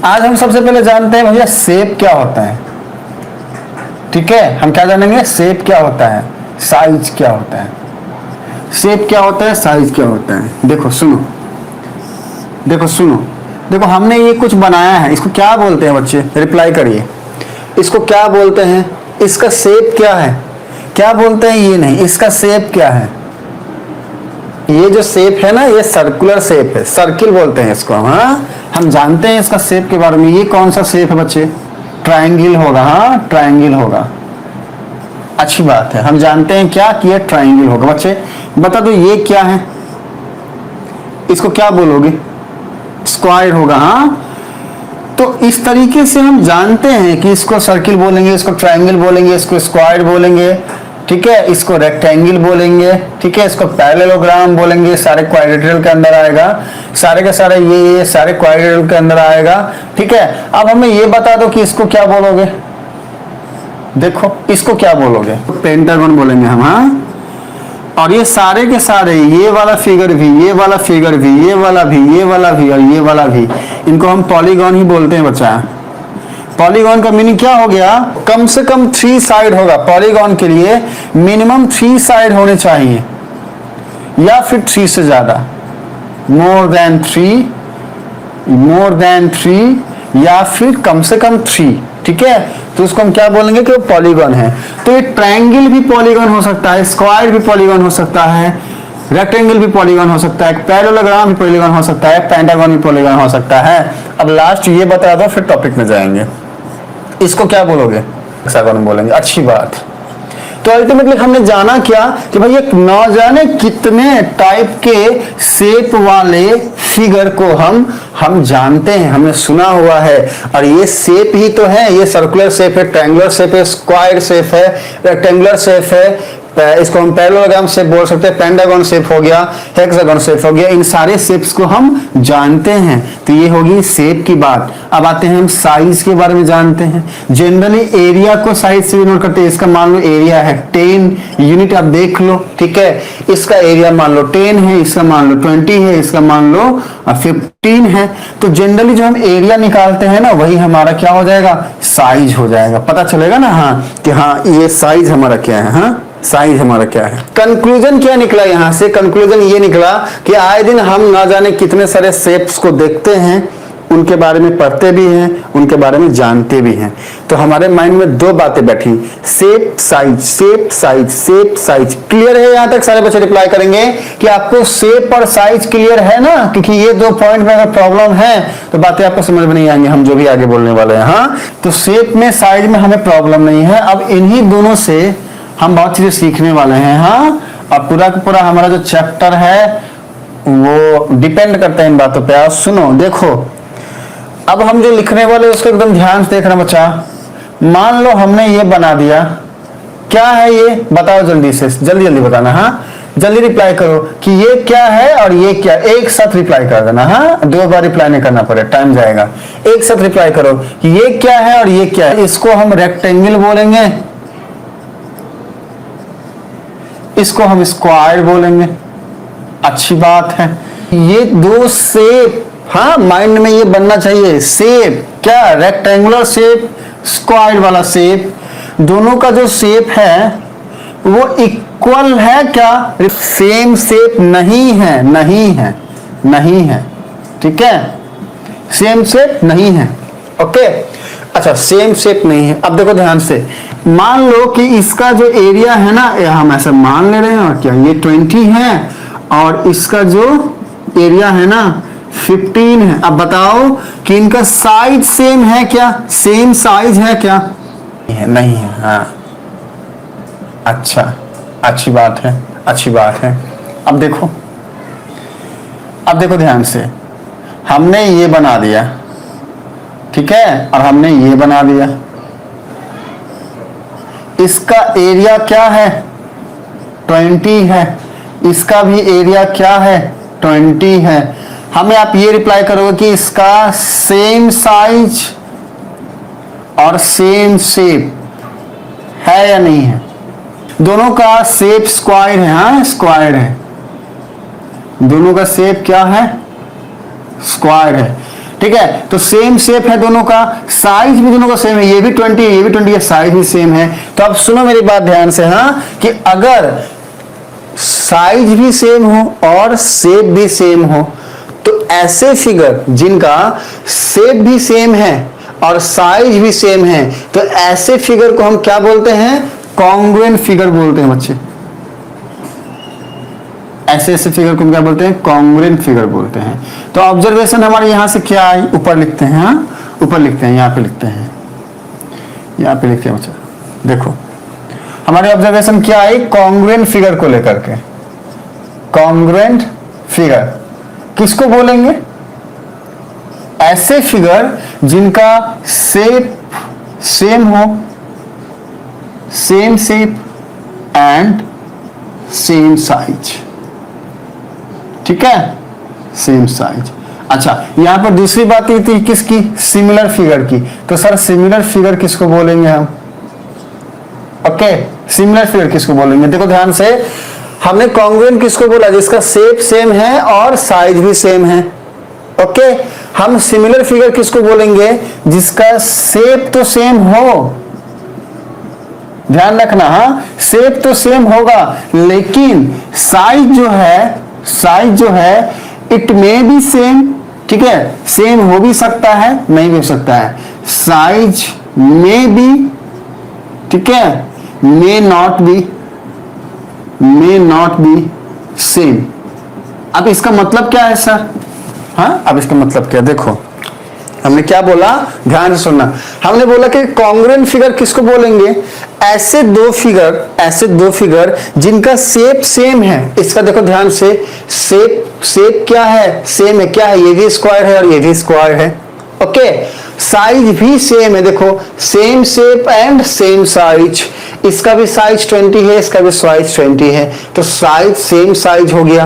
आज हम सबसे पहले जानते हैं भैया शेप क्या होता है। ठीक है, हम क्या जानेंगे, शेप क्या होता है, साइज क्या होता है। शेप क्या होता है, साइज क्या होता है। देखो सुनो, देखो हमने ये कुछ बनाया है, इसको क्या बोलते हैं बच्चे, रिप्लाई करिए। इसको क्या बोलते हैं, इसका शेप क्या है, क्या बोलते हैं, ये नहीं, इसका शेप क्या है। ये जो शेप है ना, ये सर्कुलर शेप है, सर्किल बोलते हैं इसको। हाँ, हम जानते हैं इसका शेप के बारे में। ये कौन सा शेप है बच्चे, ट्रायंगल होगा। हाँ, ट्रायंगल होगा, अच्छी बात है। हम जानते हैं क्या कि ये ट्रायंगल होगा। बच्चे बता दो ये क्या है, इसको क्या बोलोगे, स्क्वायर होगा। हाँ, तो इस तरीके से हम जानते हैं कि इसको सर्किल बोलेंगे, इसको ट्रायंगल बोलेंगे, इसको स्क्वायर बोलेंगे, ठीक है, इसको रेक्टेंगल बोलेंगे, ठीक है, इसको पैरेललोग्राम बोलेंगे, सारे क्वाड्रिलेटरल के अंदर आएगा, सारे के सारे ये सारे क्वाड्रिलेटरल के अंदर आएगा। ठीक है, अब हमें ये बता दो कि इसको क्या बोलोगे, देखो इसको क्या बोलोगे, पेंटागन बोलेंगे हम। हाँ, और ये सारे के सारे, ये वाला फिगर भी, ये वाला फिगर भी, ये वाला भी, ये वाला भी और ये वाला भी, इनको हम पॉलीगॉन ही बोलते हैं बच्चा। पॉलीगॉन का मीनिंग क्या हो गया, कम से कम 3 साइड होगा। पॉलीगॉन के लिए मिनिमम 3 साइड होने चाहिए या फिर 3 से ज्यादा, मोर देन 3 या फिर कम से कम 3। ठीक है, तो उसको हम क्या बोलेंगे कि वो पॉलीगॉन है। तो ये ट्रायंगल भी पॉलीगॉन हो सकता है, स्क्वायर भी पॉलीगॉन हो सकता है, रेक्टेंगल भी पॉलीगॉन हो सकता है, पैरेललोग्राम भी पॉलीगॉन हो सकता है, पेंटागन भी पॉलीगॉन हो सकता है। अब लास्ट ये बता दो, फिर टॉपिक में जाएंगे। इसको क्या बोलोगे, हेक्सागन बोलेंगे, अच्छी बात। तो अल्टीमेटली हमने जाना क्या कि भाई एक न जाने कितने टाइप के शेप वाले फिगर को हम जानते हैं, हमने सुना हुआ है। और ये शेप ही तो है, ये सर्कुलर शेप है, ट्रायंगुलर शेप है, स्क्वायर शेप है, रेक्टेंगुलर शेप है, इसको हम पैरेललोग्राम शेप बोल सकते हैं, पेंटागन शेप हो गया, हेक्सागन शेप हो गया। इन सारे शेप्स को हम जानते हैं। तो ये होगी शेप की बात। अब आते हैं हम साइज के बारे में जानते हैं। जनरली एरिया को साइज से नोट करते हैं। इसका मान लो एरिया है 10 यूनिट, आप देख लो, ठीक है, इसका एरिया मान लो 10 है, इसका मान लो 20 है, इसका मान लो 15 है। तो जनरली जो हम एरिया निकालते हैं ना, वही हमारा क्या हो जाएगा, साइज हो जाएगा। पता चलेगा ना हाँ कि हाँ ये साइज हमारा क्या है। हाँ, साइज हमारा क्या है। कंक्लूजन क्या निकला यहां से, कंक्लूजन ये निकला कि आए दिन हम ना जाने कितने सारे शेप्स को देखते हैं, उनके बारे में पढ़ते भी हैं, उनके बारे में जानते भी हैं। तो हमारे माइंड में 2 बातें बैठी, shape size, shape size, shape size. Clear है यहां तक? सारे बच्चे रिप्लाई करेंगे कि आपको शेप और साइज क्लियर है ना, क्योंकि ये 2 पॉइंट में अगर प्रॉब्लम है तो बातें आपको समझ में नहीं आएंगी, हम जो भी आगे बोलने वाले हैं। हाँ, तो शेप में, साइज में हमें प्रॉब्लम नहीं है। अब इन्हीं दोनों से हम बहुत चीजें सीखने वाले हैं। हाँ, अब पूरा का पूरा हमारा जो चैप्टर है वो डिपेंड करता है इन बातों पे। आप सुनो, देखो, अब हम जो लिखने वाले उसको एकदम ध्यान से देखना बच्चा। मान लो हमने ये बना दिया, क्या है ये, बताओ जल्दी से, जल्दी जल्दी बताना। हाँ, जल्दी रिप्लाई करो कि ये क्या है और ये क्या, एक साथ रिप्लाई कर देना। हाँ, 2 बार रिप्लाई नहीं करना पड़े, टाइम जाएगा। एक साथ रिप्लाई करो कि ये क्या है और ये क्या है। इसको हम रेक्टेंगल बोलेंगे, इसको हम स्क्वायर बोलेंगे, अच्छी बात है। ये 2 शेप, हाँ, माइंड में ये बनना चाहिए। शेप क्या, रेक्टेंगुलर शेप, स्क्वायर वाला शेप, दोनों का जो शेप है वो इक्वल है क्या, सेम शेप नहीं है, नहीं है। ठीक है, सेम शेप नहीं है। ओके, अच्छा, सेम शेप नहीं है। अब देखो ध्यान से, मान लो कि इसका जो एरिया है ना, हम ऐसे मान ले रहे हैं, और क्या ये 20 है और इसका जो एरिया है ना 15 है। अब बताओ कि इनका साइज सेम है क्या, सेम साइज है क्या, नहीं है। हाँ, अच्छा, अच्छी बात है, अच्छी बात है। अब देखो ध्यान से, हमने ये बना दिया, ठीक है, और हमने ये बना दिया। इसका एरिया क्या है, 20 है, इसका भी एरिया क्या है, 20 है। हमें आप ये रिप्लाई करोगे कि इसका सेम साइज और सेम शेप है या नहीं है। दोनों का शेप स्क्वायर है। हाँ, स्क्वायर है, दोनों का शेप क्या है, स्क्वायर है। ठीक है, तो सेम शेप है दोनों का, साइज भी दोनों का सेम है, ये भी 20 है ये भी 20 है, साइज भी सेम है। तो अब सुनो मेरी बात ध्यान से, हाँ, कि अगर साइज भी सेम हो और शेप भी सेम हो तो ऐसे फिगर जिनका शेप भी सेम है और साइज भी सेम है तो ऐसे फिगर को हम क्या बोलते हैं? कॉन्ग्रुएंट फिगर बोलते हैं बच्चे। ऐसे ऐसे फिगर को हम क्या बोलते हैं? कॉन्ग्रुएंट फिगर बोलते हैं। तो ऑब्जर्वेशन हमारे यहां से क्या है? ऊपर लिखते हैं, हाँ ऊपर लिखते हैं, यहां पे लिखते हैं, यहां पे लिखते हैं बच्चा। देखो हमारे ऑब्जर्वेशन क्या है? कॉन्ग्रुएंट फिगर को लेकर के। कॉन्ग्रुएंट फिगर किसको बोलेंगे? ऐसे फिगर जिनका शेप सेम हो, same shape and same size, ठीक है, सेम साइज। अच्छा, यहां पर दूसरी बात ये थी किसकी? सिमिलर फिगर की। तो सर सिमिलर फिगर किसको बोलेंगे हम? ओके, सिमिलर फिगर किसको बोलेंगे? देखो ध्यान से, हमने कॉन्ग्रुएंट किसको बोला? जिसका शेप सेम है और साइज भी सेम है। ओके, हम सिमिलर फिगर किसको बोलेंगे? जिसका शेप तो सेम हो, ध्यान रखना, हाँ शेप तो सेम होगा लेकिन साइज जो है इट मे बी सेम, ठीक है, सेम हो भी सकता है नहीं भी हो सकता है, साइज मे बी, ठीक है, मे नॉट बी सेम। अब इसका मतलब क्या है सर? हाँ, अब इसका मतलब क्या? देखो हमने क्या बोला, ध्यान से सुनना। हमने बोला कि कॉन्ग्रुएंट फिगर किसको बोलेंगे? ऐसे दो फिगर जिनका शेप सेम है। इसका देखो ध्यान से, शेप क्या है? सेम है। क्या है? ये भी स्क्वायर है और ये भी स्क्वायर है। ओके, साइज भी सेम है, देखो same shape and same size. इसका भी साइज 20 है, इसका भी साइज 20 है, तो साइज सेम साइज हो गया,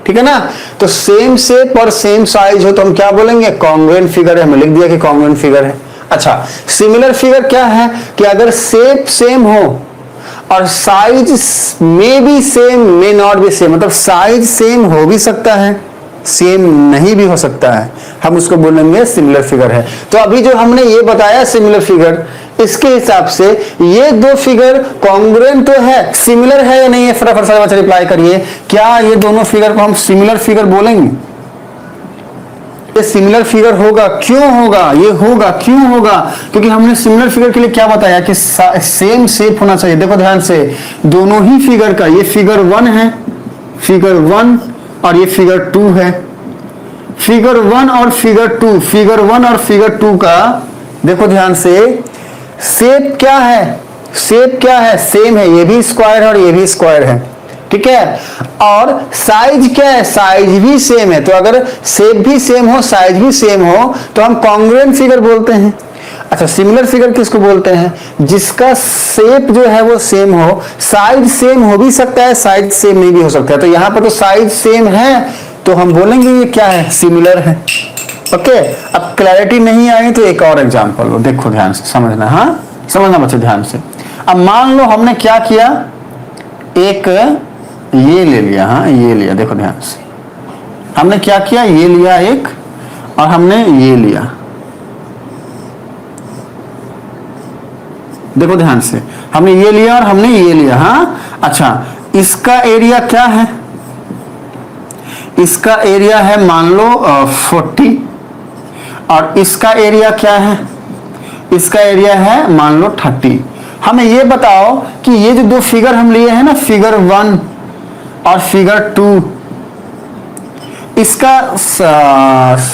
ठीक है ना। तो सेम शेप और सेम साइज हो तो हम क्या बोलेंगे? कॉन्ग्रुएंट फिगर है। हमने लिख दिया कि कॉन्ग्रुएंट फिगर है। अच्छा, सिमिलर फिगर क्या है? कि अगर शेप सेम हो और size may be same may not B same, मतलब साइज सेम हो भी सकता है, सेम नहीं भी हो सकता है, हम उसको बोलेंगे सिमिलर फिगर है। तो अभी जो हमने ये बताया सिमिलर फिगर, इसके हिसाब से ये दो फिगर कॉन्ग्रुएंट तो है, सिमिलर है या नहीं है? फटाफट से बच्चे रिप्लाई करिए, क्या ये दोनों फिगर को हम सिमिलर फिगर बोलेंगे? ये सिमिलर फिगर होगा। क्यों होगा? ये होगा, क्यों होगा? क्योंकि हमने सिमिलर फिगर के लिए क्या बताया कि सेम शेप होना चाहिए। देखो ध्यान से, दोनों ही फिगर का, ये फिगर 1 है, फिगर 1 और ये फिगर 2 है। फिगर 1 और फिगर 2 का देखो ध्यान से, शेप क्या है? सेम है, ये भी स्क्वायर है और ये भी स्क्वायर है, ठीक है। और साइज क्या है? साइज भी सेम है। तो अगर शेप भी सेम हो, साइज भी सेम हो तो हम कॉन्ग्रुएंट फिगर बोलते हैं। अच्छा, सिमिलर फिगर किसको बोलते हैं? जिसका शेप जो है वो सेम हो, साइज सेम हो भी सकता है, साइज सेम नहीं भी हो सकता है। तो यहां पर तो साइज सेम है तो हम बोलेंगे ये क्या है? सिमिलर है। ओके, अब क्लैरिटी नहीं आई तो एक और एग्जांपल लो, देखो ध्यान से समझना, हाँ समझना बच्चे ध्यान से। अब मान लो हमने क्या किया, एक ये ले लिया, हाँ ये लिया, देखो ध्यान से, हमने क्या किया, ये लिया एक और हमने ये लिया, देखो ध्यान से, हमने ये लिया और हमने ये लिया, हाँ। अच्छा, इसका एरिया क्या है? इसका एरिया है मान लो 40 और इसका एरिया क्या है? इसका एरिया है मान लो 30। हमें ये बताओ कि ये जो दो फिगर हम लिए हैं ना, फिगर 1 और फिगर 2, इसका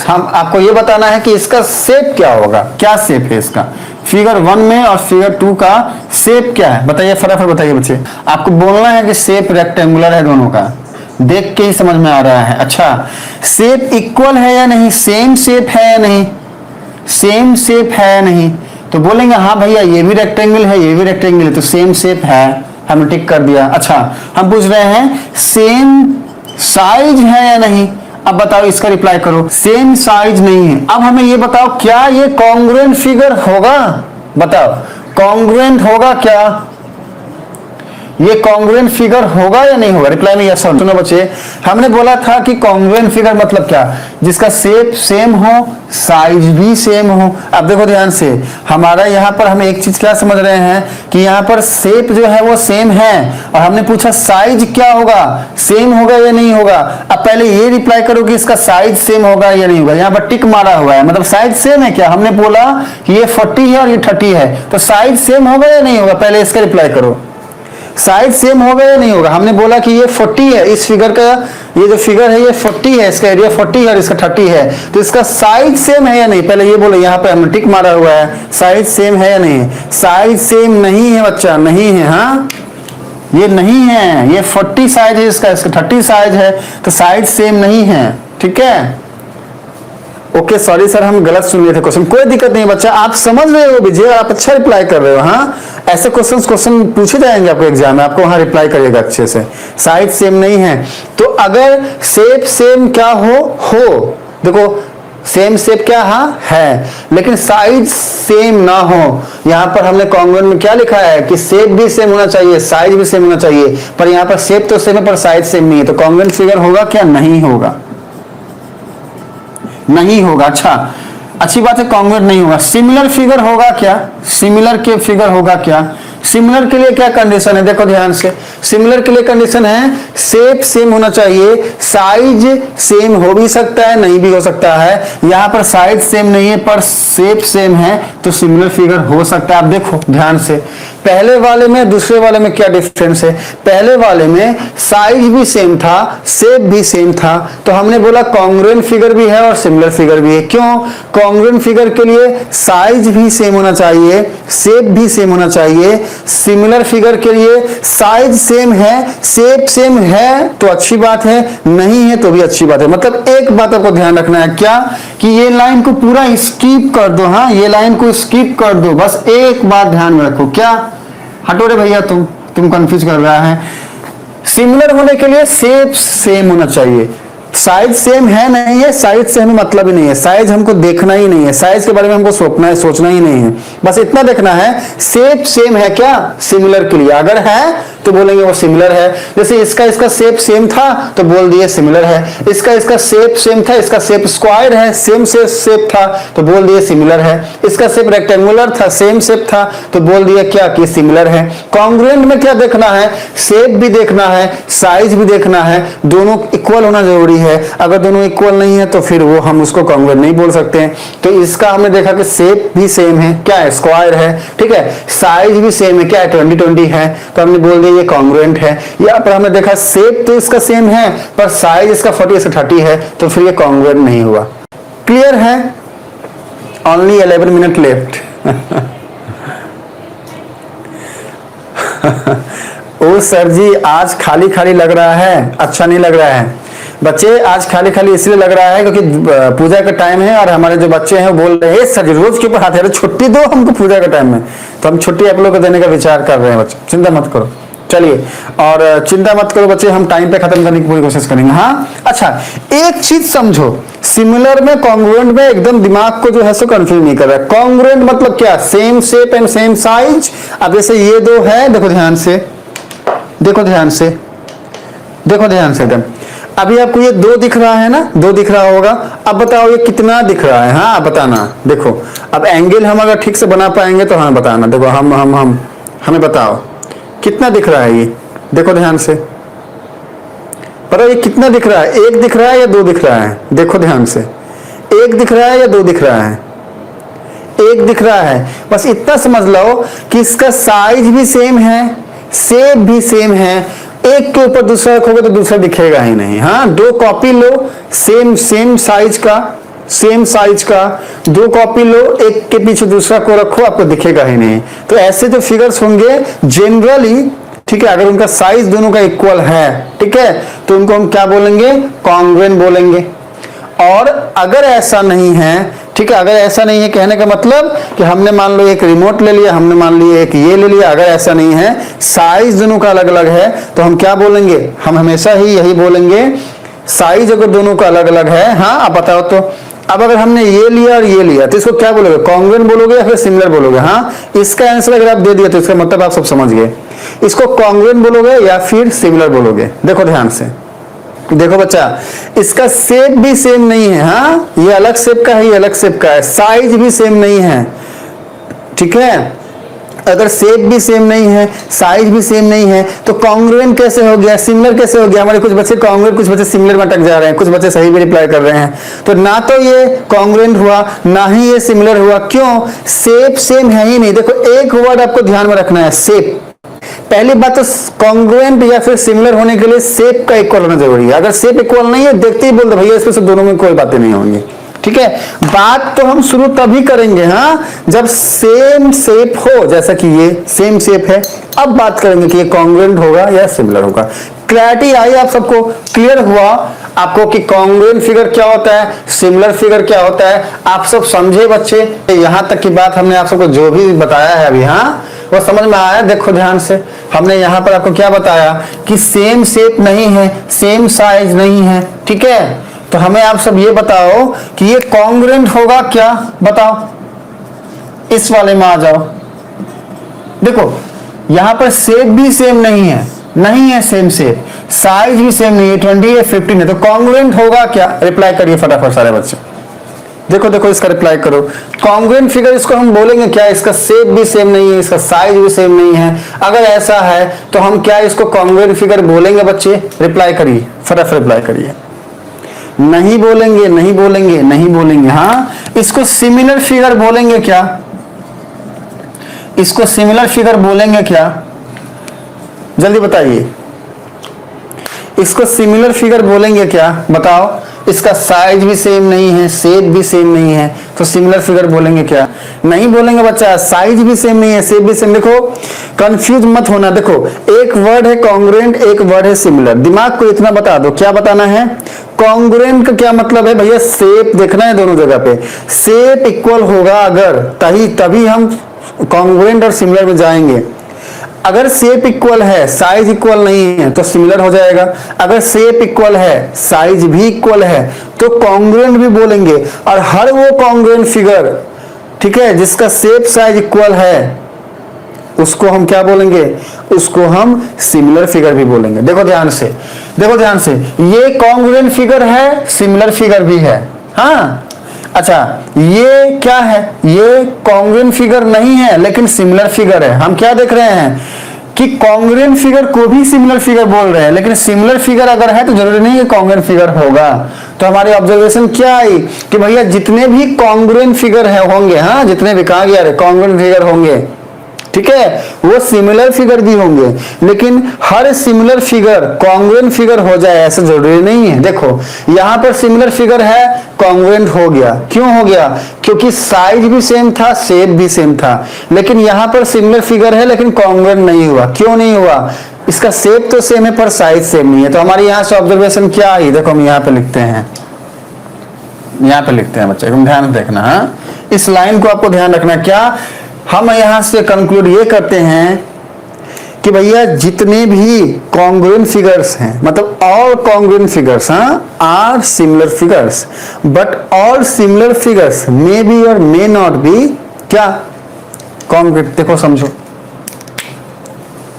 हम आपको ये बताना है कि इसका शेप क्या होगा, क्या शेप है इसका, फिगर 1 में और फिगर 2 का शेप क्या है, बताइए फटाफट बताइए बच्चे। आपको बोलना है कि शेप रेक्टेंगुलर है दोनों का, देख के ही समझ में आ रहा है। अच्छा, शेप इक्वल है या नहीं, सेम शेप है या नहीं, सेम शेप है या नहीं, तो बोलेंगे हाँ भैया ये भी रेक्टेंगल है, ये भी रेक्टेंगल है, तो सेम शेप है, हमने टिक कर दिया। अच्छा, हम पूछ रहे हैं सेम साइज है या नहीं, अब बताओ इसका रिप्लाई करो, सेम साइज नहीं है। अब हमें ये बताओ क्या ये कॉन्ग्रुएंट फिगर होगा, बताओ कॉन्ग्रुएंट होगा क्या? ये कॉन्ग्रुएंट फिगर होगा या नहीं होगा? रिप्लाई में यस और नो। सुनो बच्चे, हमने बोला था कि कॉन्ग्रुएंट फिगर मतलब क्या, जिसका शेप सेम हो, साइज भी सेम हो। अब देखो ध्यान से, हमारा यहाँ पर हम एक चीज क्या समझ रहे हैं कि यहाँ पर शेप जो है वो सेम है, और हमने पूछा साइज क्या होगा, सेम होगा या नहीं होगा। अब पहले ये रिप्लाई करो कि इसका साइज सेम होगा या नहीं होगा। यहाँ पर टिक मारा हुआ है, मतलब साइज सेम है क्या? हमने बोला कि ये 40 है और ये 30 है, तो साइज सेम होगा या नहीं होगा? पहले इसका रिप्लाई करो, साइज सेम होगा या नहीं होगा? हमने बोला कि ये 40 है, इस फिगर का ये जो फिगर है ये 40 है, इसका एरिया 40 है और इसका 30 है, तो इसका साइज सेम है या नहीं? पहले ये बोलो, यहाँ पे हमने टिक मारा हुआ है, साइज सेम है या नहीं है? साइज सेम नहीं है बच्चा, नहीं है। हाँ, ये नहीं है, ये 40 साइज है इसका 30 साइज है, तो साइज सेम नहीं है। ठीक है, ओके सॉरी सर, हम गलत सुन लिए थे क्वेश्चन। कोई दिक्कत नहीं बच्चा, आप समझ रहे हो विजय, आप अच्छा रिप्लाई कर रहे हो। हाँ, ऐसे क्वेश्चन पूछे जाएंगे आपको एग्जाम में, आपको वहां रिप्लाई करिएगा अच्छे से। साइज सेम नहीं है, तो अगर शेप सेम क्या हो देखो, सेम शेप क्या हाँ है, लेकिन साइज सेम ना हो। यहाँ पर हमने कॉन्ग्रुएंट में क्या लिखा है कि शेप भी सेम होना चाहिए, साइज भी सेम होना चाहिए, पर यहाँ पर शेप तो सेम है पर साइज सेम नहीं है, तो कॉन्ग्रुएंट फिगर होगा क्या? नहीं होगा, नहीं होगा। अच्छा, अच्छी बात है, कॉन्ग्रुएंट नहीं होगा। सिमिलर फिगर होगा क्या? सिमिलर के फिगर होगा क्या? सिमिलर के लिए क्या कंडीशन है? देखो ध्यान से, सिमिलर के लिए कंडीशन है शेप सेम होना चाहिए, साइज सेम हो भी सकता है, नहीं भी हो सकता है। यहाँ पर साइज सेम नहीं है पर शेप सेम है, तो सिमिलर फिगर हो सकता है। आप देखो ध्यान से, पहले वाले में दूसरे वाले में क्या डिफरेंस है? पहले वाले में साइज भी सेम था, शेप भी सेम था, तो हमने बोला कॉन्ग्रुएंट फिगर भी है और सिमिलर फिगर भी है। क्यों? कॉन्ग्रुएंट फिगर के लिए साइज भी सेम होना चाहिए, शेप भी सेम होना चाहिए। सिमिलर फिगर के लिए साइज सेम है, शेप सेम है तो अच्छी बात है, नहीं है तो भी अच्छी बात है। मतलब एक बात आपको ध्यान रखना है क्या, कि ये लाइन को पूरा स्किप कर दो। हाँ, ये लाइन को स्किप कर दो, बस एक बात ध्यान में रखो। क्या? हटो रे भैया, तुम कंफ्यूज कर रहा है। सिमिलर होने के लिए शेप सेम होना चाहिए, साइज सेम है नहीं है, साइज से हमें मतलब ही नहीं है, साइज हमको देखना ही नहीं है, साइज के बारे में हमको सोचना ही नहीं है, बस इतना देखना है शेप सेम है क्या सिमिलर के लिए। अगर है तो बोलेंगे वो सिमिलर है। जैसे इसका शेप सेम था तो बोल दिए सिमिलर है, इसका शेप सेम था, इसका शेप स्क्वायर है, सेम शेप था तो बोल दिए सिमिलर है, इसका शेप रेक्टेंगुलर था, सेम शेप था तो बोल दिए क्या कि सिमिलर है। कॉन्ग्रुएंट में क्या देखना है? शेप भी देखना है, साइज भी देखना है, दोनों इक्वल होना जरूरी है। अगर दोनों इक्वल नहीं है तो फिर वो हम उसको कॉन्ग्रुएंट नहीं बोल सकते हैं। तो इसका हमने देखा कि शेप भी सेम है, क्या है? स्क्वायर है, ठीक है। साइज भी सेम है, क्या है? 20-20 है, तो हमने बोल दिया ये कॉन्ग्रुएंट है। यहाँ पर हमने देखा शेप तो इसका सेम है पर साइज इसका 40 से 30 है, तो फिर ये कॉन्ग्रुएंट नहीं हुआ। क्लियर है? Only 11 minute left. Oh sir ji, आज खाली खाली लग रहा है, अच्छा नहीं लग रहा है बच्चे। आज खाली खाली इसलिए लग रहा है क्योंकि पूजा का टाइम है और हमारे जो बच्चे हैं वो बोल रहे हैं सर जी रोज के ऊपर हाथ है, छुट्टी दो हमको पूजा का टाइम में, तो हम छुट्टी आप लोग को देने का विचार कर रहे हैं बच्चे, चिंता मत करो। चलिए, और चिंता मत करो बच्चे, हम टाइम पे खत्म करने की पूरी कोशिश करेंगे। हाँ, अच्छा एक चीज समझो, सिमिलर में कॉन्ग्रुएंट में एकदम दिमाग को जो है सो कंफ्यूज नहीं कर रहा है। कॉन्ग्रुएंट मतलब क्या? Same shape and same size. अब जैसे ये दो है, देखो ध्यान से, देखो ध्यान से, देखो ध्यान से एकदम। अभी आपको ये दो दिख रहा है ना, दो दिख रहा होगा। अब बताओ ये कितना दिख रहा है? हाँ बताना। देखो अब एंगल हम अगर ठीक से बना पाएंगे तो हमें बताना। देखो हम हमें बताओ कितना दिख रहा है ये, देखो ध्यान से। पर ये कितना दिख रहा है? एक दिख रहा है या दो दिख रहा है? देखो ध्यान से, एक दिख रहा है या दो दिख रहा है? एक दिख रहा है। बस इतना समझ लो कि इसका साइज भी सेम है, शेप भी सेम है। एक के ऊपर दूसरा रखोगे तो दूसरा दिखेगा ही नहीं। हाँ, दो कॉपी लो सेम साइज का, सेम साइज का दो कॉपी लो, एक के पीछे दूसरा को रखो, आपको दिखेगा ही नहीं। तो ऐसे जो फिगर्स होंगे जनरली, ठीक है, अगर उनका साइज दोनों का इक्वल है, ठीक है, तो उनको हम क्या बोलेंगे? कॉन्ग्रुएंट बोलेंगे। और अगर ऐसा नहीं है, ठीक है, अगर ऐसा नहीं है कहने का मतलब कि हमने मान लो एक रिमोट ले लिया, हमने मान लिया एक ये ले लिया, अगर ऐसा नहीं है, साइज दोनों का अलग अलग है, तो हम क्या बोलेंगे? हम हमेशा ही यही बोलेंगे, साइज अगर दोनों का अलग अलग है, हाँ आप बताओ तो अब अगर हमने ये लिया और ये लिया तो इसको क्या बोलोगे, कॉन्ग्रुएंट बोलोगे या फिर सिमिलर बोलोगे? हाँ, इसका आंसर अगर आप दे दिया तो इसका मतलब आप सब समझ गए, इसको कॉन्ग्रुएंट बोलोगे या फिर सिमिलर बोलोगे। देखो ध्यान से, देखो बच्चा, इसका शेप भी सेम नहीं है। हाँ, ये अलग शेप का है, ये अलग शेप का है, साइज भी सेम नहीं है, ठीक है। अगर शेप भी सेम नहीं है, साइज भी सेम नहीं है, तो कॉन्ग्रुएंट कैसे हो गया, सिमिलर कैसे हो गया? हमारे कुछ बच्चे कॉन्ग्रुएंट, कुछ बच्चे सिमिलर में अटक जा रहे हैं, कुछ बच्चे सही भी रिप्लाई कर रहे हैं। तो ना तो ये कॉन्ग्रुएंट हुआ, ना ही ये सिमिलर हुआ। क्यों? शेप सेम है ही नहीं। देखो एक वर्ड आपको ध्यान में रखना है, शेप। पहली बात तो कॉन्ग्रुएंट या फिर सिमिलर होने के लिए शेप का इक्वल होना जरूरी है। अगर शेप इक्वल नहीं है, देखते ही बोल दो भैया इसमें से दोनों में कोई बातें नहीं होंगी, ठीक है। बात तो हम शुरू तभी करेंगे हाँ, जब सेम शेप हो, जैसा कि ये सेम शेप है। अब बात करेंगे कि ये कॉन्ग्रुएंट होगा या सिमिलर होगा। क्लैरिटी आई आप सबको? क्लियर हुआ आपको कि कॉन्ग्रुएंट फिगर क्या होता है, सिमिलर फिगर क्या होता है? आप सब समझे बच्चे? यहां तक की बात हमने आप सबको जो भी बताया है अभी, हाँ वो समझ में आया? देखो ध्यान से, हमने यहाँ पर आपको क्या बताया कि सेम शेप नहीं है, सेम साइज नहीं है, ठीक है। तो हमें आप सब ये बताओ कि ये कॉन्ग्रुएंट होगा क्या? बताओ, इस वाले में आ जाओ। देखो यहां पर शेप भी सेम नहीं है, नहीं है सेम शेप, साइज भी सेम नहीं है, 20 या 15 है, तो कॉन्ग्रुएंट होगा क्या? रिप्लाई करिए फटाफट सारे बच्चे। देखो देखो इसका रिप्लाई करो। कॉन्ग्रुएंट फिगर इसको हम बोलेंगे क्या? इसका शेप भी सेम नहीं है, इसका साइज भी सेम नहीं है। अगर ऐसा है तो हम क्या इसको कॉन्ग्रुएंट फिगर बोलेंगे बच्चे? रिप्लाई करिए, फटाफट रिप्लाई करिए। नहीं बोलेंगे, नहीं बोलेंगे, नहीं बोलेंगे। हाँ, इसको सिमिलर फिगर बोलेंगे क्या? इसको सिमिलर फिगर बोलेंगे क्या? जल्दी बताइए, इसको सिमिलर फिगर बोलेंगे क्या? बताओ। इसका साइज भी सेम नहीं है, शेप भी सेम नहीं है, तो सिमिलर फिगर बोलेंगे क्या? नहीं बोलेंगे बच्चा। साइज भी सेम नहीं है, शेप भी सेम। देखो कंफ्यूज मत होना। देखो एक वर्ड है कॉन्ग्रुएंट, एक वर्ड है सिमिलर। दिमाग को इतना बता दो, क्या बताना है? कॉन्ग्रुएंट का क्या मतलब है भैया? शेप देखना है दोनों जगह पे, शेप इक्वल होगा अगर, तभी हम कॉन्ग्रुएंट और सिमिलर में जाएंगे। अगर शेप इक्वल है, साइज इक्वल नहीं है, तो सिमिलर हो जाएगा। अगर शेप इक्वल है, साइज भी इक्वल है, तो कॉन्ग्रुएंट भी बोलेंगे। और हर वो कॉन्ग्रुएंट फिगर, ठीक है, जिसका शेप साइज इक्वल है, उसको हम क्या बोलेंगे? उसको हम सिमिलर फिगर भी बोलेंगे। देखो ध्यान से, देखो ध्यान से, ये कॉन्ग्रुएंट फिगर है, सिमिलर फिगर भी है। हाँ अच्छा, ये क्या है? ये कॉन्ग्रुएंट फिगर नहीं है लेकिन सिमिलर फिगर है। हम क्या देख रहे हैं कि कॉन्ग्रुएंट फिगर को भी सिमिलर फिगर बोल रहे हैं, लेकिन सिमिलर फिगर अगर है तो जरूरी नहीं है कॉन्ग्रुएंट फिगर होगा। तो हमारी ऑब्जर्वेशन क्या आई कि भैया जितने भी कॉन्ग्रुएंट फिगर है होंगे, हाँ जितने भी, कहा गया रे, कॉन्ग्रुएंट फिगर होंगे, ठीक है, वो सिमिलर फिगर भी होंगे। लेकिन हर सिमिलर फिगर कॉन्ग्रुएंट फिगर हो जाए ऐसा जरूरी नहीं है। देखो यहां पर सिमिलर फिगर है, कॉन्ग्रुएंट हो गया। क्यों हो गया? क्योंकि साइज भी सेम था, शेप भी सेम था। लेकिन यहां पर सिमिलर फिगर है लेकिन कॉन्ग्रुएंट नहीं हुआ। क्यों नहीं हुआ? इसका शेप तो सेम है पर साइज सेम नहीं है। तो हमारी यहां से ऑब्जर्वेशन क्या आई? देखो हम यहां पे लिखते हैं, यहां पे लिखते हैं बच्चे, तुम ध्यान देखना। हाँ, इस लाइन को आपको ध्यान रखना। क्या हम यहां से कंक्लूड ये करते हैं कि भैया जितने भी कॉन्ग्रुएंट फिगर्स हैं, मतलब all congruent figures are similar figures, but all similar figures may be और मे नॉट बी क्या कॉन्ग्रुएंट। देखो समझो,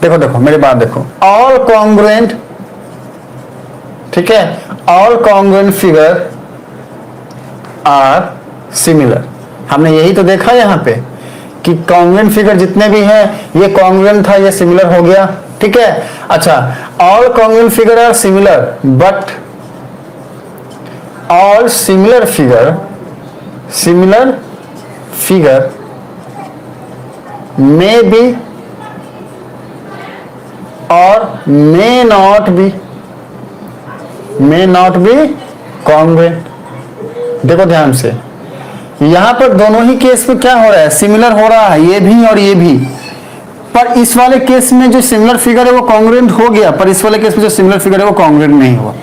देखो देखो मेरी बात देखो, ऑल कॉन्ग्रुएंट, ठीक है, all congruent figure are similar. हमने यही तो देखा यहां पे कि कॉन्ग्रुएंट फिगर जितने भी हैं, ये कॉन्ग्रुएंट था, ये सिमिलर हो गया, ठीक है। अच्छा, all congruent figure are similar but all similar figure may be और मे नॉट बी कॉन्ग्रुएंट। देखो ध्यान से, यहां पर दोनों ही केस में क्या हो रहा है? सिमिलर हो रहा है, ये भी और ये भी। पर इस वाले केस में जो सिमिलर फिगर है वो कॉन्ग्रुएंट हो गया, पर इस वाले केस में जो सिमिलर फिगर है वो कॉन्ग्रुएंट नहीं हुआ।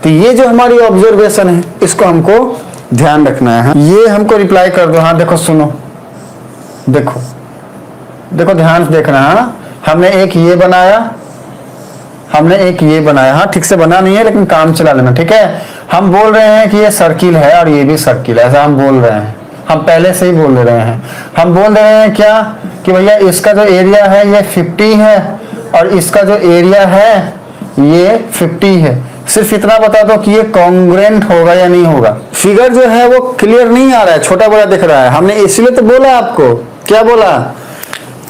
तो ये जो हमारी ऑब्जर्वेशन है, इसको हमको ध्यान रखना है। ये हमको रिप्लाई कर दो। हाँ देखो सुनो, देखो देखो ध्यान से देखना। हाँ, हमने एक ये बनाया, हमने एक ये बनाया, हाँ ठीक से बना नहीं है लेकिन काम चला लेना, ठीक है। हम बोल रहे हैं कि ये सर्किल है और ये भी सर्किल है, ऐसा हम बोल रहे हैं, हम पहले से ही बोल रहे हैं। हम बोल रहे हैं क्या कि भैया इसका जो एरिया है ये 50 है और इसका जो एरिया है ये 50 है। सिर्फ इतना बता दो कि ये कॉन्ग्रुएंट होगा या नहीं होगा। फिगर जो है वो क्लियर नहीं आ रहा है, छोटा बड़ा दिख रहा है। हमने इसलिए तो बोला आपको, क्या बोला,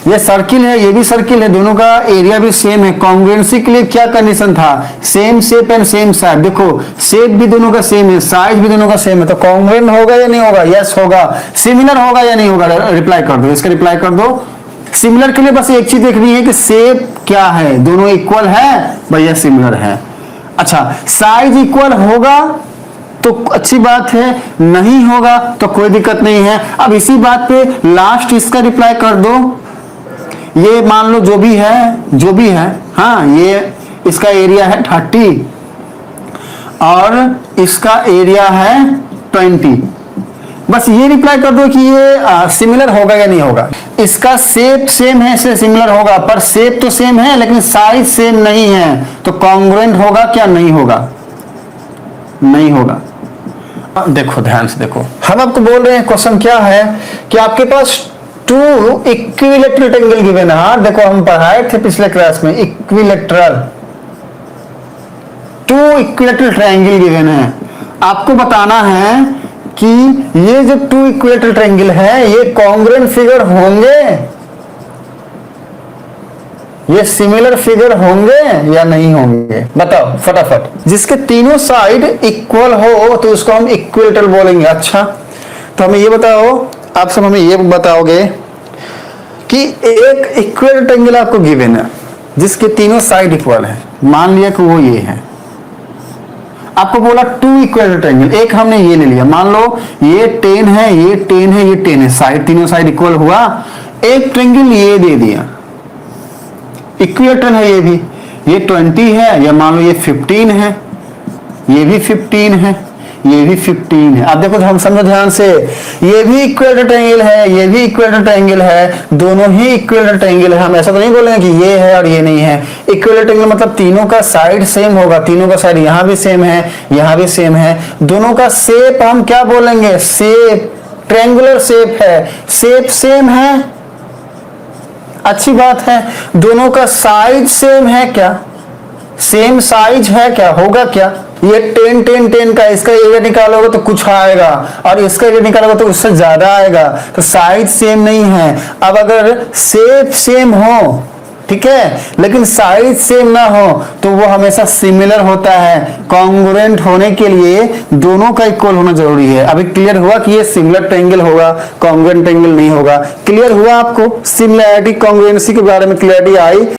ये सर्किल है ये भी सर्किल है, दोनों का एरिया भी सेम है। कॉन्ग्रुएंसी के लिए क्या कंडीशन था, same shape and same side. देखो शेप भी दोनों का सेम है, साइज भी दोनों का सेम है, तो कॉन्ग्रुएंट होगा या नहीं होगा, यस होगा। सिमिलर होगा या नहीं होगा, रिप्लाई कर दो, इसका रिप्लाई कर दो। सिमिलर के लिए बस एक चीज देखनी है कि शेप क्या है, दोनों इक्वल है, भैया सिमिलर है। अच्छा साइज इक्वल होगा तो अच्छी बात है, नहीं होगा तो कोई दिक्कत नहीं है। अब इसी बात पे लास्ट इसका रिप्लाई कर दो। ये मान लो जो भी है, हाँ ये इसका एरिया है 30 और इसका एरिया है 20। बस ये रिप्लाई कर दो कि ये सिमिलर होगा या नहीं होगा। इसका शेप सेम है इसलिए सिमिलर होगा, पर शेप तो सेम है लेकिन साइज सेम नहीं है, तो कॉन्ग्रुएंट होगा क्या, नहीं होगा, नहीं होगा। देखो ध्यान से देखो, हम आपको बोल रहे हैं क्वेश्चन क्या है कि आपके पास 2 इक्विलैटरल ट्रायंगल गिवन है। हाँ देखो हम पढ़ाए थे पिछले क्लास में, इक्विलैटरल 2 इक्विलैटरल ट्रायंगल गिवन है। आपको बताना है कि ये जो 2 इक्विलैटरल ट्रायंगल है ये कॉन्ग्रुएंट फिगर होंगे, ये सिमिलर फिगर होंगे या नहीं होंगे, बताओ फटाफट। जिसके तीनों साइड इक्वल हो तो उसको हम इक्विलैटरल बोलेंगे। अच्छा तो हमें ये बताओ, आप सब हमें ये बताओगे कि एक इक्विलैटरल ट्रायंगल आपको गिवन है जिसके तीनों साइड इक्वल है, मान लिया कि वो ये है। आपको बोला 2 इक्विलैटरल ट्रायंगल, एक हमने ये ले लिया, मान लो ये 10 है, ये 10 है, ये 10 है, साइड तीनों साइड इक्वल हुआ। एक ट्रायंगल ये दे दिया, इक्विलैटरल है ये भी, ये 20 है, या मान लो ये 15 है, ये भी 15 है, ये भी 15 है। अब देखो हम समझो ध्यान से, ये भी इक्विलैटरल ट्रायंगल है, ये भी इक्विलैटरल ट्रायंगल है, दोनों ही इक्विलैटरल ट्रायंगल है। हम ऐसा तो नहीं बोलेंगे कि ये है और ये नहीं है। इक्विलैटरल ट्रायंगल मतलब तीनों का साइड सेम होगा, तीनों का साइड यहाँ भी सेम है, यहाँ भी सेम है। दोनों का शेप हम क्या बोलेंगे, शेप, ट्रायंगुलर शेप है, शेप सेम है, अच्छी बात है। दोनों का साइज सेम है क्या, सेम साइज है क्या, होगा क्या। ये 10 10 10 का इसका एरिया निकालोगे तो कुछ आएगा और इसका एरिया निकालोगे तो उससे ज्यादा आएगा, तो साइज सेम नहीं है। अब अगर शेप सेम हो, ठीक है, लेकिन साइज सेम ना हो तो वो हमेशा सिमिलर होता है। कॉन्ग्रुएंट होने के लिए दोनों का इक्वल होना जरूरी है। अभी क्लियर हुआ कि ये सिमिलर ट्रायंगल होगा, कॉन्ग्रुएंट ट्रायंगल नहीं होगा। क्लियर हुआ आपको, सिमिलैरिटी कॉन्ग्रुएंसी के बारे में क्लियरिटी आई।